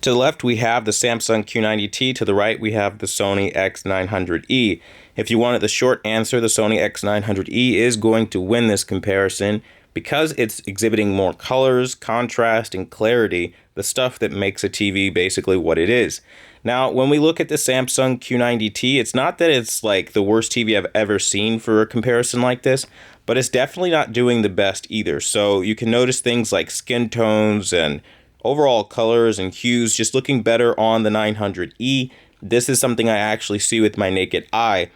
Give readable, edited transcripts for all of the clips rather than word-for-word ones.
To the left, we have the Samsung Q90T. To the right, we have the Sony X900E. If you wanted the short answer, the Sony X900E is going to win this comparison because it's exhibiting more colors, contrast, and clarity, the stuff that makes a TV basically what it is. Now, when we look at the Samsung Q90T, it's not that it's like the worst TV I've ever seen for a comparison like this, but it's definitely not doing the best either. So you can notice things like skin tones and overall colors and hues just looking better on the 900E. This is something I actually see with my naked eye.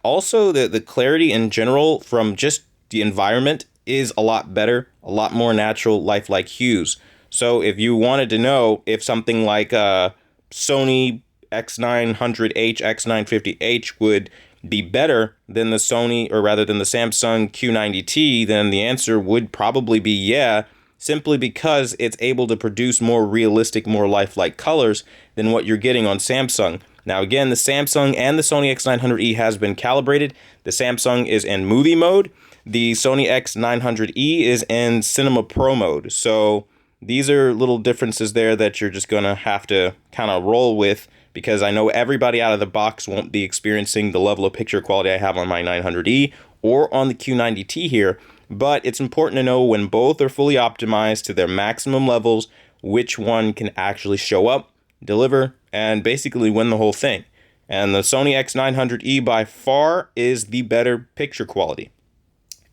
Also the clarity in general from just the environment is a lot better, a lot more natural, lifelike hues. So if you wanted to know if something like Sony X900H, X950H would be better than the Sony, or rather than the Samsung Q90T, then the answer would probably be yeah, simply because it's able to produce more realistic, more lifelike colors than what you're getting on Samsung. Now again, the Samsung and the Sony X900E has been calibrated. The Samsung is in movie mode. The Sony X900E is in Cinema Pro mode. So these are little differences there that you're just going to have to kind of roll with, because I know everybody out of the box won't be experiencing the level of picture quality I have on my 900E or on the Q90T here. But it's important to know when both are fully optimized to their maximum levels, which one can actually show up, deliver, and basically win the whole thing. And the Sony X900E by far is the better picture quality.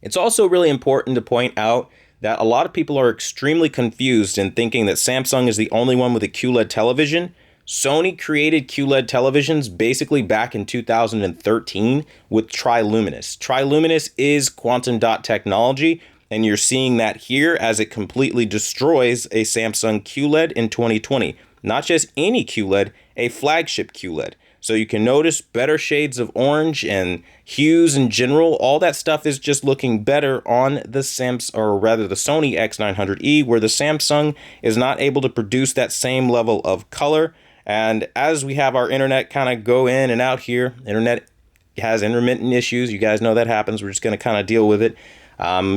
It's also really important to point out that a lot of people are extremely confused in thinking that Samsung is the only one with a QLED television. Sony created QLED televisions basically back in 2013 with Triluminos. Triluminos is quantum dot technology, and you're seeing that here as it completely destroys a Samsung QLED in 2020. Not just any QLED, a flagship QLED. So you can notice better shades of orange and hues in general. All that stuff is just looking better on the the Sony X900E, where the Samsung is not able to produce that same level of color. And as we have our internet kind of go in and out here, internet has intermittent issues. You guys know that happens. We're just going to kind of deal with it.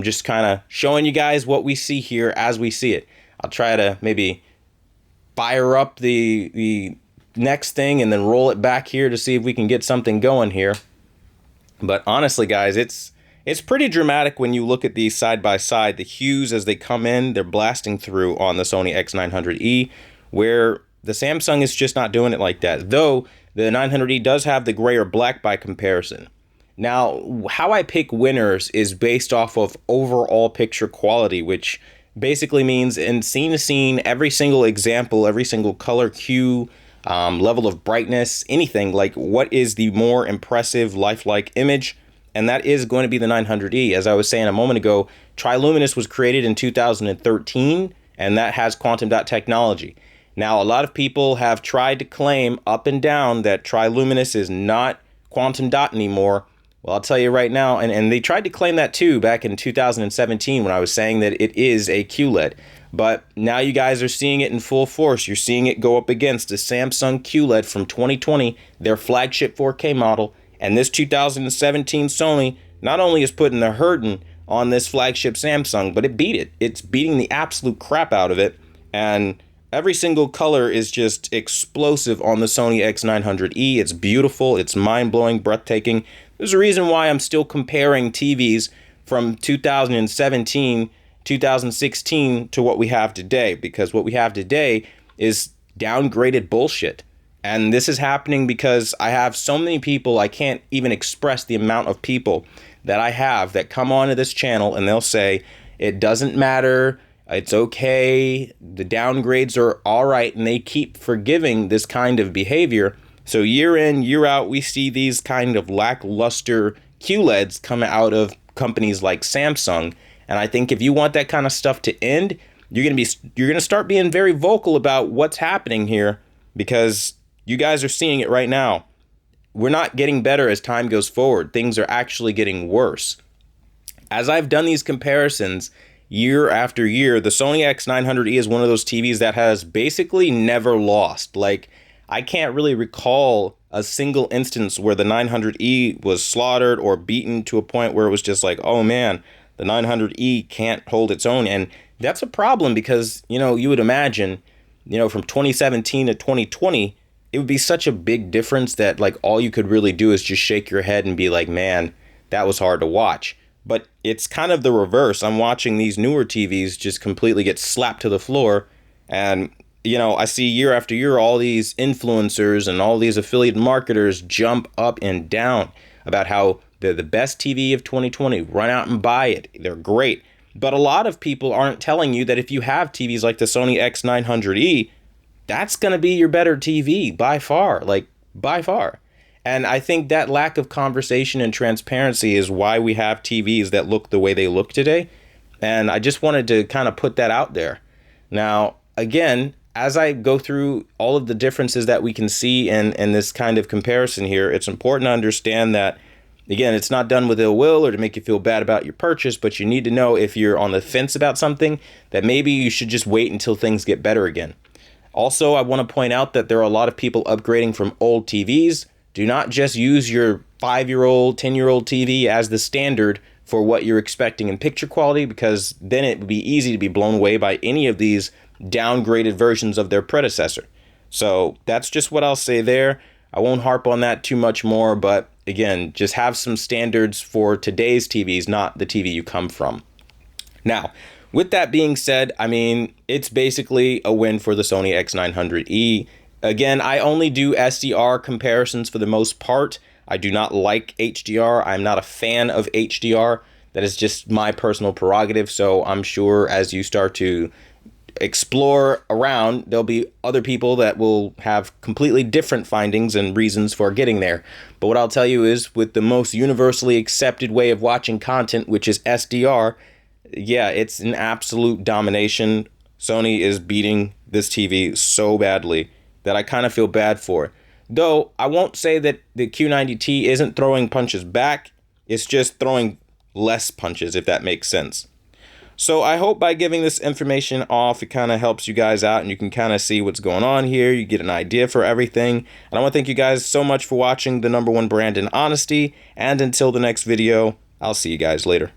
Just kind of showing you guys what we see here as we see it. I'll try to maybe fire up the next thing and then roll it back here to see if we can get something going here. But honestly, guys, it's pretty dramatic when you look at these side by side. The hues as they come in, they're blasting through on the Sony X900E, where the Samsung is just not doing it like that, though the 900E does have the gray or black by comparison. Now, how I pick winners is based off of overall picture quality, which basically means in scene to scene, every single example, every single color hue, level of brightness, anything, like what is the more impressive lifelike image, and that is going to be the 900E. As I was saying a moment ago, Triluminos was created in 2013, and that has quantum dot technology. Now, a lot of people have tried to claim up and down that Triluminos is not quantum dot anymore. Well, I'll tell you right now, and they tried to claim that too back in 2017 when I was saying that it is a QLED. But now you guys are seeing it in full force. You're seeing it go up against the Samsung QLED from 2020, their flagship 4K model, and this 2017 Sony not only is putting the hurting on this flagship Samsung, but it beat it. It's beating the absolute crap out of it, and every single color is just explosive on the Sony X900E. It's beautiful, it's mind-blowing, breathtaking. There's a reason why I'm still comparing TVs from 2017, 2016 to what we have today, because what we have today is downgraded bullshit. And this is happening because I have so many people, I can't even express the amount of people that I have that come onto this channel and they'll say, it doesn't matter, it's okay, the downgrades are all right, and they keep forgiving this kind of behavior. So year in, year out, we see these kind of lackluster QLEDs come out of companies like Samsung. And I think if you want that kind of stuff to end, you're gonna start being very vocal about what's happening here, because you guys are seeing it right now. We're not getting better as time goes forward. Things are actually getting worse. As I've done these comparisons year after year, the Sony X900E is one of those TVs that has basically never lost. Like, I can't really recall a single instance where the 900E was slaughtered or beaten to a point where it was just like, oh man, the 900E can't hold its own. And that's a problem because, you know, you would imagine from 2017 to 2020, it would be such a big difference that like all you could really do is just shake your head and be like, man, that was hard to watch. But it's kind of the reverse. I'm watching these newer TVs just completely get slapped to the floor. And, I see year after year all these influencers and all these affiliate marketers jump up and down about how they're the best TV of 2020. Run out and buy it. They're great. But a lot of people aren't telling you that if you have TVs like the Sony X900E, that's going to be your better TV by far, by far. And I think that lack of conversation and transparency is why we have TVs that look the way they look today. And I just wanted to kind of put that out there. Now, again, as I go through all of the differences that we can see in this kind of comparison here, it's important to understand that, again, it's not done with ill will or to make you feel bad about your purchase, but you need to know if you're on the fence about something that maybe you should just wait until things get better again. Also, I want to point out that there are a lot of people upgrading from old TVs. Do not just use your 5-year-old, 10-year-old TV as the standard for what you're expecting in picture quality, because then it would be easy to be blown away by any of these downgraded versions of their predecessor. So that's just what I'll say there. I won't harp on that too much more, but again, just have some standards for today's TVs, not the TV you come from. Now, with that being said, it's basically a win for the Sony X900E. Again, I only do SDR comparisons for the most part. I do not like HDR. I'm not a fan of HDR. That is just my personal prerogative. So I'm sure as you start to explore around, there'll be other people that will have completely different findings and reasons for getting there. But what I'll tell you is, with the most universally accepted way of watching content, which is SDR, yeah, it's an absolute domination. Sony is beating this TV so badly that I kind of feel bad for it. Though I won't say that the Q90T isn't throwing punches back. It's just throwing less punches, if that makes sense. So I hope by giving this information off, it kind of helps you guys out and you can kind of see what's going on here. You get an idea for everything. And I want to thank you guys so much for watching the #1 brand in honesty. And until the next video, I'll see you guys later.